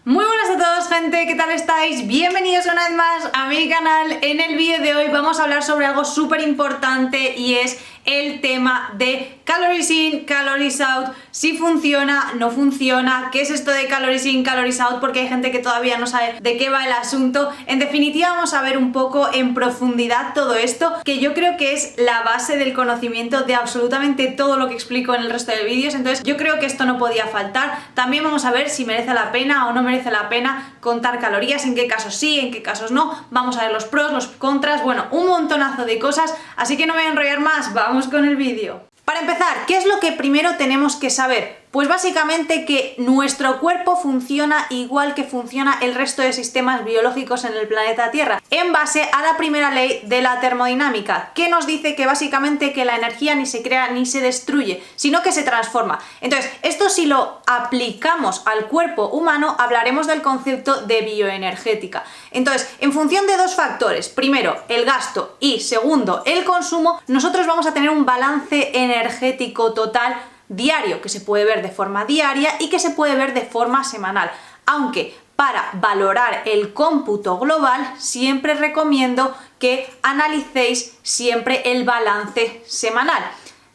Muy buenas a todos, gente, ¿qué tal estáis? Bienvenidos una vez más a mi canal. En el vídeo de hoy vamos a hablar sobre algo súper importante y es el tema de Calories In, Calories Out, si funciona, no funciona, qué es esto de Calories In, Calories Out, porque hay gente que todavía no sabe de qué va el asunto. En definitiva, vamos a ver un poco en profundidad todo esto, que yo creo que es la base del conocimiento de absolutamente todo lo que explico en el resto de vídeos. Entonces yo creo que esto no podía faltar. También vamos a ver si merece la pena o no merece la pena contar calorías, en qué casos sí, en qué casos no. Vamos a ver los pros, los contras, bueno, un montonazo de cosas, así que no me voy a enrollar más, vamos con el vídeo. Para empezar, ¿qué es lo que primero tenemos que saber? Pues básicamente que nuestro cuerpo funciona igual que funciona el resto de sistemas biológicos en el planeta Tierra, en base a la primera ley de la termodinámica, que nos dice que básicamente que la energía ni se crea ni se destruye, sino que se transforma. Entonces, esto si lo aplicamos al cuerpo humano, hablaremos del concepto de bioenergética. Entonces, en función de dos factores, primero, el gasto y segundo, el consumo, nosotros vamos a tener un balance energético total diario, que se puede ver de forma diaria y que se puede ver de forma semanal, aunque para valorar el cómputo global siempre recomiendo que analicéis siempre el balance semanal.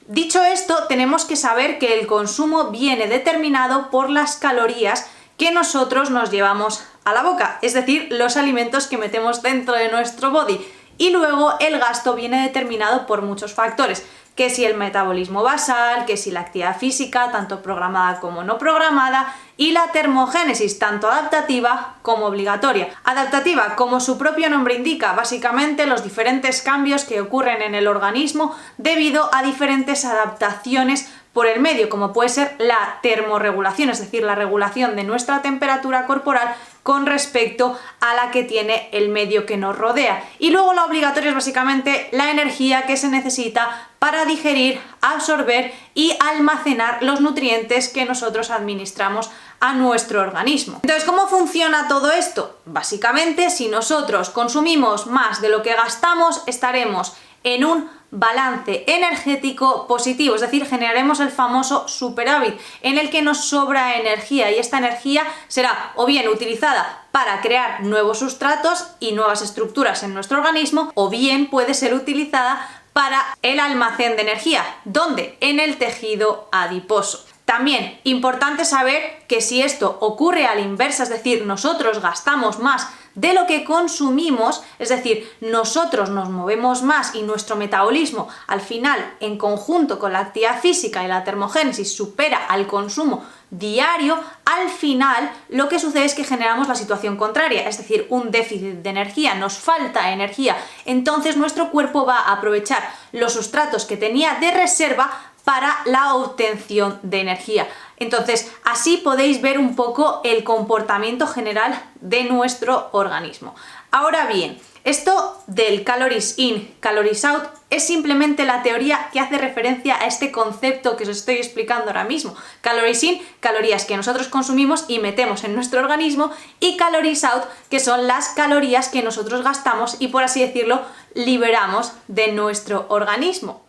Dicho esto, tenemos que saber que el consumo viene determinado por las calorías que nosotros nos llevamos a la boca, es decir, los alimentos que metemos dentro de nuestro body, y luego el gasto viene determinado por muchos factores, que si el metabolismo basal, que si la actividad física, tanto programada como no programada, y la termogénesis, tanto adaptativa como obligatoria. Adaptativa, como su propio nombre indica, básicamente los diferentes cambios que ocurren en el organismo debido a diferentes adaptaciones por el medio, como puede ser la termorregulación, es decir, la regulación de nuestra temperatura corporal con respecto a la que tiene el medio que nos rodea. Y luego la obligatoria es básicamente la energía que se necesita para digerir, absorber y almacenar los nutrientes que nosotros administramos a nuestro organismo. Entonces, ¿cómo funciona todo esto? Básicamente, si nosotros consumimos más de lo que gastamos, estaremos en un balance energético positivo, es decir, generaremos el famoso superávit en el que nos sobra energía, y esta energía será o bien utilizada para crear nuevos sustratos y nuevas estructuras en nuestro organismo, o bien puede ser utilizada para el almacén de energía. ¿Dónde? En el tejido adiposo. También importante saber que si esto ocurre a la inversa, es decir, nosotros gastamos más de lo que consumimos, es decir, nosotros nos movemos más y nuestro metabolismo al final, en conjunto con la actividad física y la termogénesis, supera al consumo diario, al final lo que sucede es que generamos la situación contraria, es decir, un déficit de energía, nos falta energía, entonces nuestro cuerpo va a aprovechar los sustratos que tenía de reserva para la obtención de energía. Entonces, así podéis ver un poco el comportamiento general de nuestro organismo. Ahora bien, esto del Calories In, Calories Out es simplemente la teoría que hace referencia a este concepto que os estoy explicando ahora mismo. Calories In, calorías que nosotros consumimos y metemos en nuestro organismo, y Calories Out, que son las calorías que nosotros gastamos y, por así decirlo, liberamos de nuestro organismo.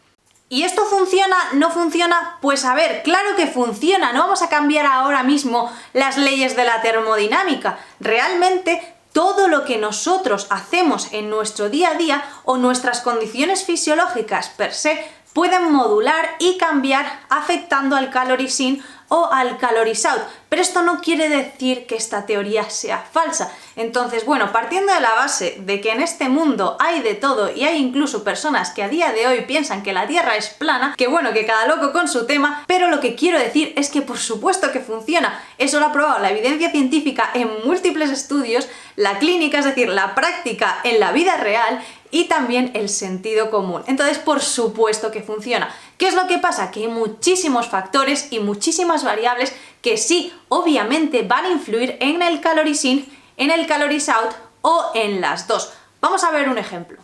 ¿Y esto funciona? ¿No funciona? Pues a ver, claro que funciona, no vamos a cambiar ahora mismo las leyes de la termodinámica. Realmente todo lo que nosotros hacemos en nuestro día a día o nuestras condiciones fisiológicas per se pueden modular y cambiar afectando al Calories In o al Calories Out, pero esto no quiere decir que esta teoría sea falsa. Entonces, bueno, partiendo de la base de que en este mundo hay de todo y hay incluso personas que a día de hoy piensan que la Tierra es plana, que bueno, que cada loco con su tema, pero lo que quiero decir es que por supuesto que funciona. Eso lo ha probado la evidencia científica en múltiples estudios, la clínica, es decir, la práctica en la vida real, y también el sentido común. Entonces, por supuesto que funciona. ¿Qué es lo que pasa? Que hay muchísimos factores y muchísimas variables que sí, obviamente, van a influir en el Calories In, en el Calories Out o en las dos. Vamos a ver un ejemplo.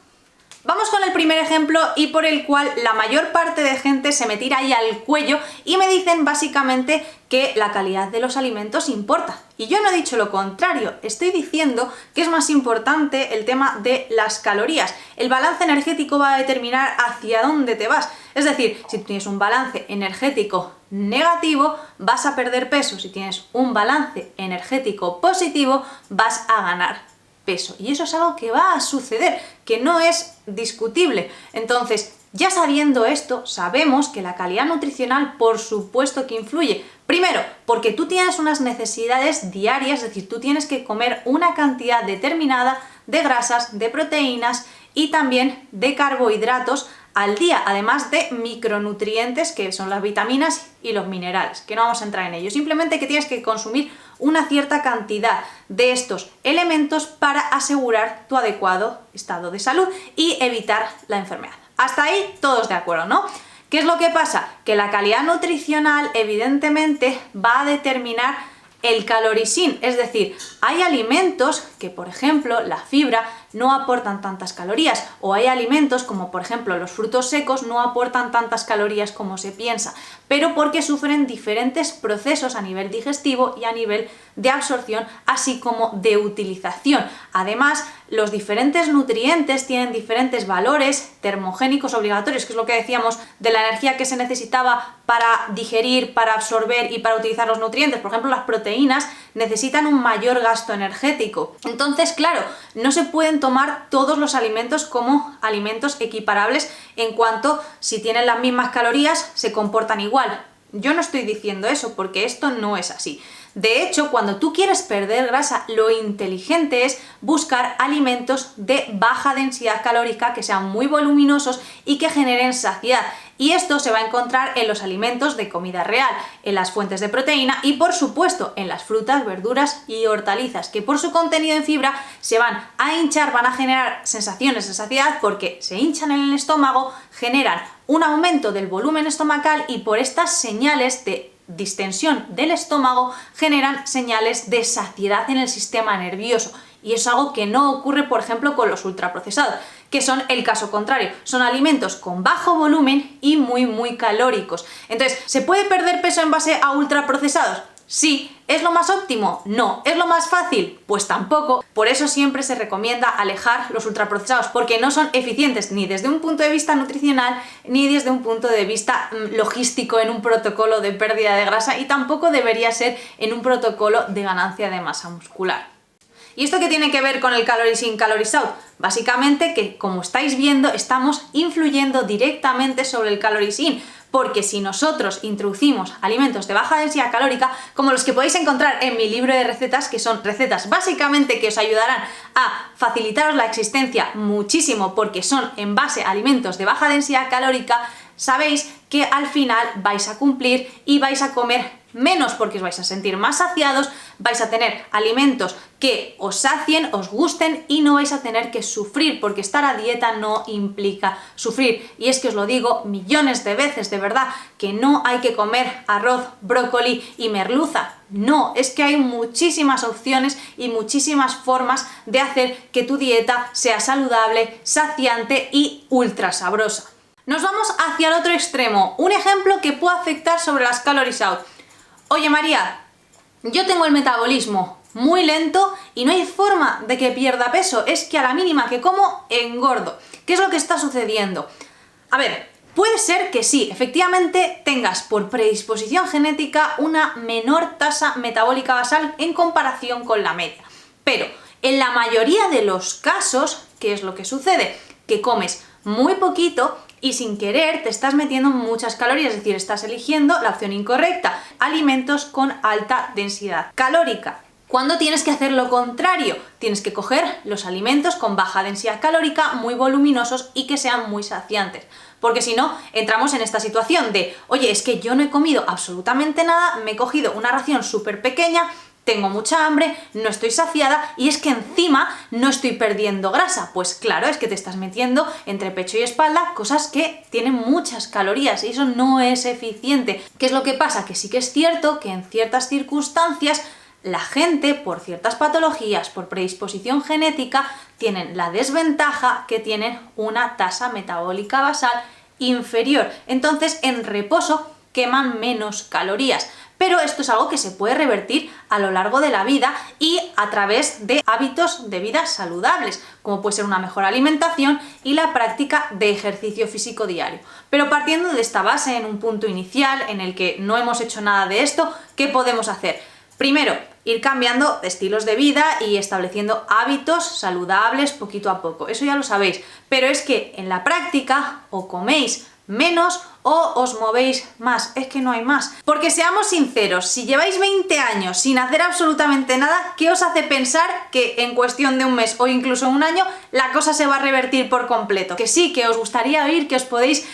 Vamos con el primer ejemplo, y por el cual la mayor parte de gente se me tira ahí al cuello y me dicen básicamente que la calidad de los alimentos importa. Y yo no he dicho lo contrario, estoy diciendo que es más importante el tema de las calorías. El balance energético va a determinar hacia dónde te vas. Es decir, si tienes un balance energético negativo, vas a perder peso. Si tienes un balance energético positivo, vas a ganar peso. Y eso es algo que va a suceder, que no es discutible. Entonces, ya sabiendo esto, sabemos que la calidad nutricional por supuesto que influye. Primero, porque tú tienes unas necesidades diarias, es decir, tú tienes que comer una cantidad determinada de grasas, de proteínas y también de carbohidratos al día, además de micronutrientes que son las vitaminas y los minerales, que no vamos a entrar en ello. Simplemente que tienes que consumir una cierta cantidad de estos elementos para asegurar tu adecuado estado de salud y evitar la enfermedad. Hasta ahí todos de acuerdo, ¿no? ¿Qué es lo que pasa? Que la calidad nutricional evidentemente va a determinar el calorisín, es decir, hay alimentos que, por ejemplo, la fibra no aportan tantas calorías, o hay alimentos como por ejemplo los frutos secos no aportan tantas calorías como se piensa, pero porque sufren diferentes procesos a nivel digestivo y a nivel de absorción, así como de utilización. Además, los diferentes nutrientes tienen diferentes valores termogénicos obligatorios, que es lo que decíamos de la energía que se necesitaba para digerir, para absorber y para utilizar los nutrientes. Por ejemplo, las proteínas necesitan un mayor gasto energético. Entonces, claro, no se pueden tomar todos los alimentos como alimentos equiparables en cuanto si tienen las mismas calorías se comportan igual. Yo no estoy diciendo eso porque esto no es así. De hecho, cuando tú quieres perder grasa, lo inteligente es buscar alimentos de baja densidad calórica que sean muy voluminosos y que generen saciedad. Y esto se va a encontrar en los alimentos de comida real, en las fuentes de proteína y por supuesto en las frutas, verduras y hortalizas, que por su contenido en fibra se van a hinchar, van a generar sensaciones de saciedad porque se hinchan en el estómago, generan un aumento del volumen estomacal y por estas señales de distensión del estómago generan señales de saciedad en el sistema nervioso. Y es algo que no ocurre, por ejemplo, con los ultraprocesados, que son el caso contrario. Son alimentos con bajo volumen y muy calóricos. Entonces, ¿se puede perder peso en base a ultraprocesados? Sí. ¿Es lo más óptimo? No. ¿Es lo más fácil? Pues tampoco. Por eso siempre se recomienda alejar los ultraprocesados, porque no son eficientes ni desde un punto de vista nutricional ni desde un punto de vista logístico en un protocolo de pérdida de grasa y tampoco debería ser en un protocolo de ganancia de masa muscular. ¿Y esto qué tiene que ver con el Calories in, Calories out? Básicamente que, como estáis viendo, estamos influyendo directamente sobre el Calories in, porque si nosotros introducimos alimentos de baja densidad calórica, como los que podéis encontrar en mi libro de recetas, que son recetas básicamente que os ayudarán a facilitaros la existencia muchísimo porque son en base a alimentos de baja densidad calórica, sabéis que al final vais a cumplir y vais a comer menos porque os vais a sentir más saciados, vais a tener alimentos que os sacien, os gusten y no vais a tener que sufrir, porque estar a dieta no implica sufrir. Y es que os lo digo millones de veces, de verdad, que no hay que comer arroz, brócoli y merluza. No, es que hay muchísimas opciones y muchísimas formas de hacer que tu dieta sea saludable, saciante y ultra sabrosa. Nos vamos hacia el otro extremo, un ejemplo que puede afectar sobre las Calories out. Oye María, yo tengo el metabolismo muy lento y no hay forma de que pierda peso, es que a la mínima que como engordo. ¿Qué es lo que está sucediendo? A ver, puede ser que sí, efectivamente tengas por predisposición genética una menor tasa metabólica basal en comparación con la media, pero en la mayoría de los casos, ¿qué es lo que sucede? Que comes muy poquito y sin querer te estás metiendo muchas calorías, es decir, estás eligiendo la opción incorrecta, alimentos con alta densidad calórica. ¿Cuándo tienes que hacer lo contrario? Tienes que coger los alimentos con baja densidad calórica, muy voluminosos y que sean muy saciantes. Porque si no, entramos en esta situación de, oye, es que yo no he comido absolutamente nada, me he cogido una ración súper pequeña, tengo mucha hambre, no estoy saciada y es que encima no estoy perdiendo grasa. Pues claro, es que te estás metiendo entre pecho y espalda cosas que tienen muchas calorías y eso no es eficiente. ¿Qué es lo que pasa? Que sí que es cierto que en ciertas circunstancias la gente, por ciertas patologías, por predisposición genética, tienen la desventaja que tienen una tasa metabólica basal inferior. Entonces, en reposo queman menos calorías. pero esto es algo que se puede revertir a lo largo de la vida y a través de hábitos de vida saludables, como puede ser una mejor alimentación y la práctica de ejercicio físico diario. Pero partiendo de esta base, en un punto inicial en el que no hemos hecho nada de esto, ¿qué podemos hacer? Primero, ir cambiando estilos de vida y estableciendo hábitos saludables poquito a poco. Eso ya lo sabéis, pero es que en la práctica o coméis menos o os movéis más, es que no hay más. Porque seamos sinceros, si lleváis 20 años sin hacer absolutamente nada, ¿qué os hace pensar que en cuestión de un mes o incluso un año la cosa se va a revertir por completo? Que sí, que os gustaría oír que os podéis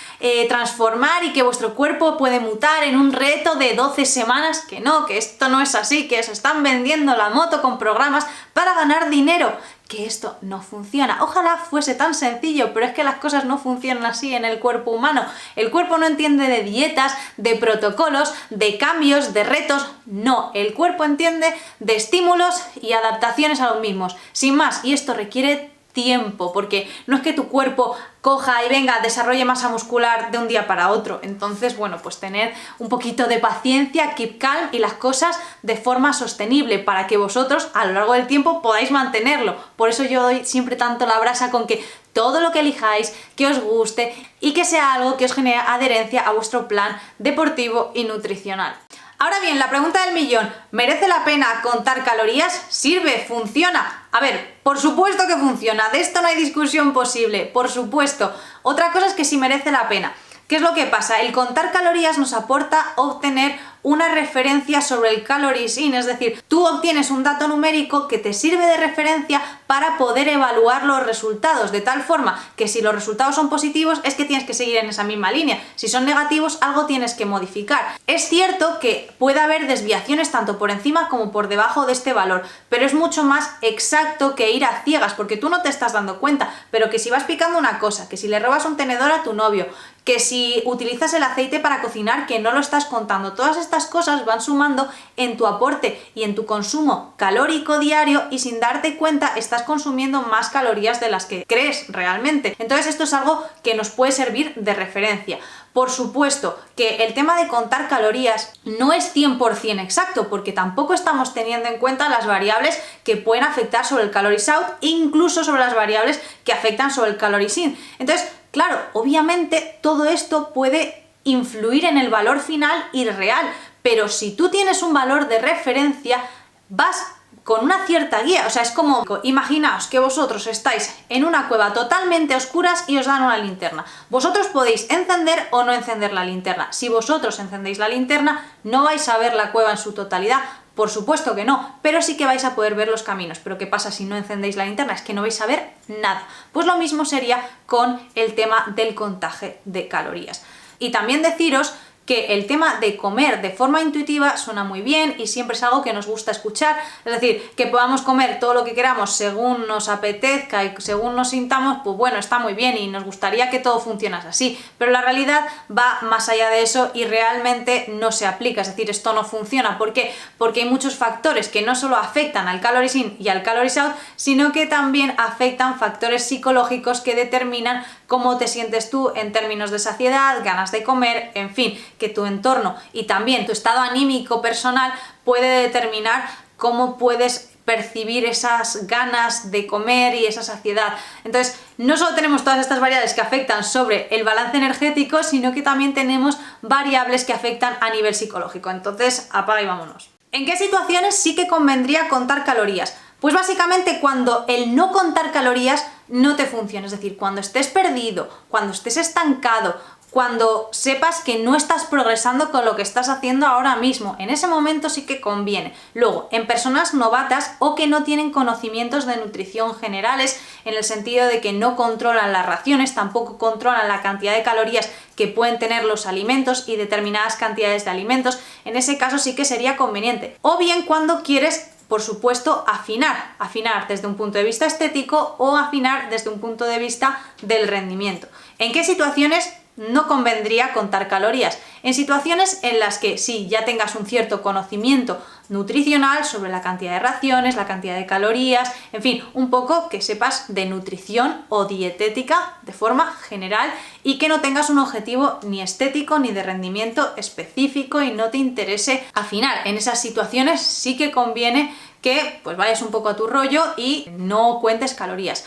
transformar y que vuestro cuerpo puede mutar en un reto de 12 semanas, que no, que esto no es así, que os están vendiendo la moto con programas para ganar dinero. Que esto no funciona. Ojalá fuese tan sencillo, pero es que las cosas no funcionan así en el cuerpo humano. El cuerpo no entiende de dietas, de protocolos, de cambios, de retos. No, el cuerpo entiende de estímulos y adaptaciones a los mismos. Sin más, y esto requiere tiempo, porque no es que tu cuerpo coja y venga, desarrolle masa muscular de un día para otro. Entonces, bueno, pues tener un poquito de paciencia, keep calm y las cosas de forma sostenible para que vosotros a lo largo del tiempo podáis mantenerlo. Por eso yo doy siempre tanto la brasa con que todo lo que elijáis, que os guste y que sea algo que os genere adherencia a vuestro plan deportivo y nutricional. Ahora bien, la pregunta del millón, ¿merece la pena contar calorías? ¿Sirve? ¿Funciona? A ver, por supuesto que funciona, de esto no hay discusión posible, por supuesto. Otra cosa es que sí merece la pena. ¿Qué es lo que pasa? El contar calorías nos aporta obtener una referencia sobre el calories in, es decir, tú obtienes un dato numérico que te sirve de referencia para poder evaluar los resultados, de tal forma que si los resultados son positivos es que tienes que seguir en esa misma línea, si son negativos algo tienes que modificar. Es cierto que puede haber desviaciones tanto por encima como por debajo de este valor, pero es mucho más exacto que ir a ciegas, porque tú no te estás dando cuenta, pero que si vas picando una cosa, que si le robas un tenedor a tu novio, que si utilizas el aceite para cocinar, que no lo estás contando, todas estas cosas van sumando en tu aporte y en tu consumo calórico diario y sin darte cuenta estás consumiendo más calorías de las que crees realmente. Entonces esto es algo que nos puede servir de referencia. Por supuesto que el tema de contar calorías no es 100% exacto porque tampoco estamos teniendo en cuenta las variables que pueden afectar sobre el calories out e incluso sobre las variables que afectan sobre el calories in. Entonces, claro, obviamente todo esto puede influir en el valor final y real, pero si tú tienes un valor de referencia, vas con una cierta guía. O sea, es como, imaginaos que vosotros estáis en una cueva totalmente a oscuras y os dan una linterna. Vosotros podéis encender o no encender la linterna. Si vosotros encendéis la linterna, no vais a ver la cueva en su totalidad. Por supuesto que no, pero sí que vais a poder ver los caminos. Pero ¿qué pasa si no encendéis la linterna? Es que no vais a ver nada. Pues lo mismo sería con el tema del contaje de calorías. Y también deciros que el tema de comer de forma intuitiva suena muy bien y siempre es algo que nos gusta escuchar, es decir, que podamos comer todo lo que queramos según nos apetezca y según nos sintamos, pues bueno, está muy bien y nos gustaría que todo funcionase así, pero la realidad va más allá de eso y realmente no se aplica, es decir, esto no funciona. ¿Por qué? Porque hay muchos factores que no solo afectan al calories in y al calories out, sino que también afectan factores psicológicos que determinan cómo te sientes tú en términos de saciedad, ganas de comer, en fin, que tu entorno y también tu estado anímico personal puede determinar cómo puedes percibir esas ganas de comer y esa saciedad. Entonces, no solo tenemos todas estas variables que afectan sobre el balance energético, sino que también tenemos variables que afectan a nivel psicológico. Entonces, apaga y vámonos. ¿En qué situaciones sí que convendría contar calorías? Pues básicamente cuando el no contar calorías no te funciona, es decir, cuando estés perdido, cuando estés estancado, cuando sepas que no estás progresando con lo que estás haciendo ahora mismo, en ese momento sí que conviene. Luego, en personas novatas o que no tienen conocimientos de nutrición generales, en el sentido de que no controlan las raciones, tampoco controlan la cantidad de calorías que pueden tener los alimentos y determinadas cantidades de alimentos, en ese caso sí que sería conveniente. O bien cuando quieres, por supuesto, afinar desde un punto de vista estético o afinar desde un punto de vista del rendimiento. ¿En qué situaciones no convendría contar calorías? En situaciones en las que sí, ya tengas un cierto conocimiento nutricional sobre la cantidad de raciones, la cantidad de calorías, en fin, un poco que sepas de nutrición o dietética de forma general y que no tengas un objetivo ni estético ni de rendimiento específico y no te interese afinar. En esas situaciones sí que conviene que pues vayas un poco a tu rollo y no cuentes calorías.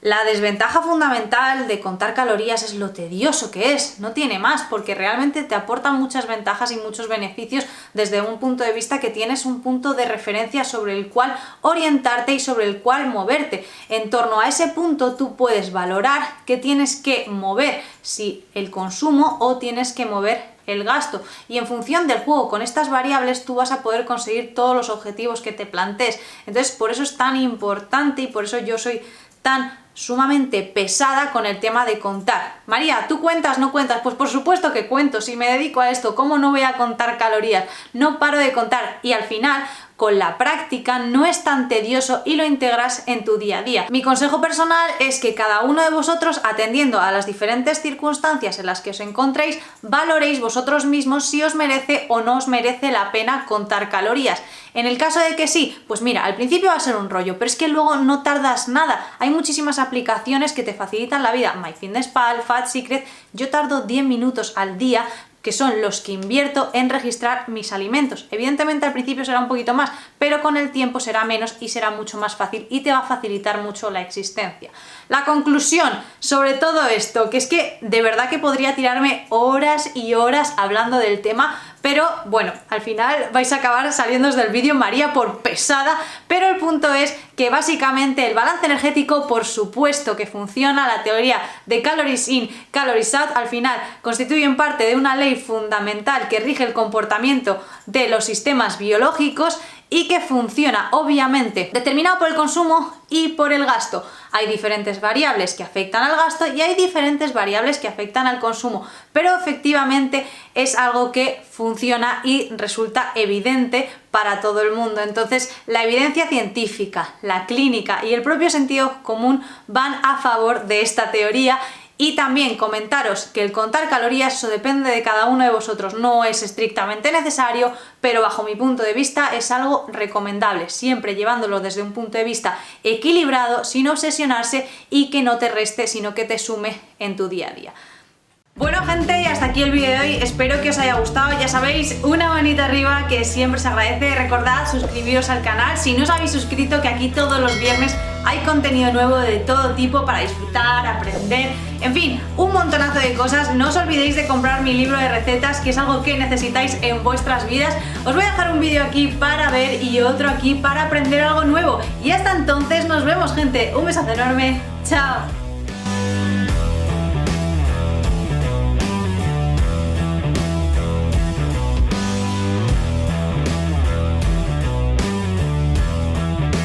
La desventaja fundamental de contar calorías es lo tedioso que es, no tiene más, porque realmente te aporta muchas ventajas y muchos beneficios desde un punto de vista que tienes un punto de referencia sobre el cual orientarte y sobre el cual moverte. En torno a ese punto tú puedes valorar qué tienes que mover, si el consumo o tienes que mover el gasto, y en función del juego con estas variables tú vas a poder conseguir todos los objetivos que te plantees. Entonces por eso es tan importante y por eso yo soy tan sumamente pesada con el tema de contar. María, ¿tú cuentas, no cuentas? Pues por supuesto que cuento, si me dedico a esto, ¿cómo no voy a contar calorías? No paro de contar y al final con la práctica no es tan tedioso y lo integras en tu día a día. Mi consejo personal es que cada uno de vosotros, atendiendo a las diferentes circunstancias en las que os encontréis, valoréis vosotros mismos si os merece o no os merece la pena contar calorías. En el caso de que sí, pues mira, al principio va a ser un rollo, pero es que luego no tardas nada. Hay muchísimas aplicaciones que te facilitan la vida. MyFitnessPal, Fat Secret, yo tardo 10 minutos al día, que son los que invierto en registrar mis alimentos. Evidentemente al principio será un poquito más, pero con el tiempo será menos y será mucho más fácil y te va a facilitar mucho la existencia. La conclusión sobre todo esto, que es que de verdad que podría tirarme horas y horas hablando del tema, pero bueno, al final vais a acabar saliéndoos del vídeo, María, por pesada, pero el punto es que básicamente el balance energético, por supuesto que funciona, la teoría de Calories In, Calories Out, al final constituyen parte de una ley fundamental que rige el comportamiento de los sistemas biológicos y que funciona obviamente determinado por el consumo y por el gasto. Hay diferentes variables que afectan al gasto y hay diferentes variables que afectan al consumo, pero efectivamente es algo que funciona y resulta evidente para todo el mundo. Entonces, la evidencia científica, la clínica y el propio sentido común van a favor de esta teoría. Y también comentaros que el contar calorías, eso depende de cada uno de vosotros, no es estrictamente necesario, pero bajo mi punto de vista es algo recomendable, siempre llevándolo desde un punto de vista equilibrado, sin obsesionarse y que no te reste, sino que te sume en tu día a día. Bueno gente, y hasta aquí el vídeo de hoy, espero que os haya gustado, ya sabéis, una manita arriba que siempre se agradece, recordad suscribiros al canal, si no os habéis suscrito que aquí todos los viernes hay contenido nuevo de todo tipo para disfrutar, aprender, en fin, un montonazo de cosas. No os olvidéis de comprar mi libro de recetas, que es algo que necesitáis en vuestras vidas. Os voy a dejar un vídeo aquí para ver y otro aquí para aprender algo nuevo, y hasta entonces nos vemos gente, un besazo enorme, chao.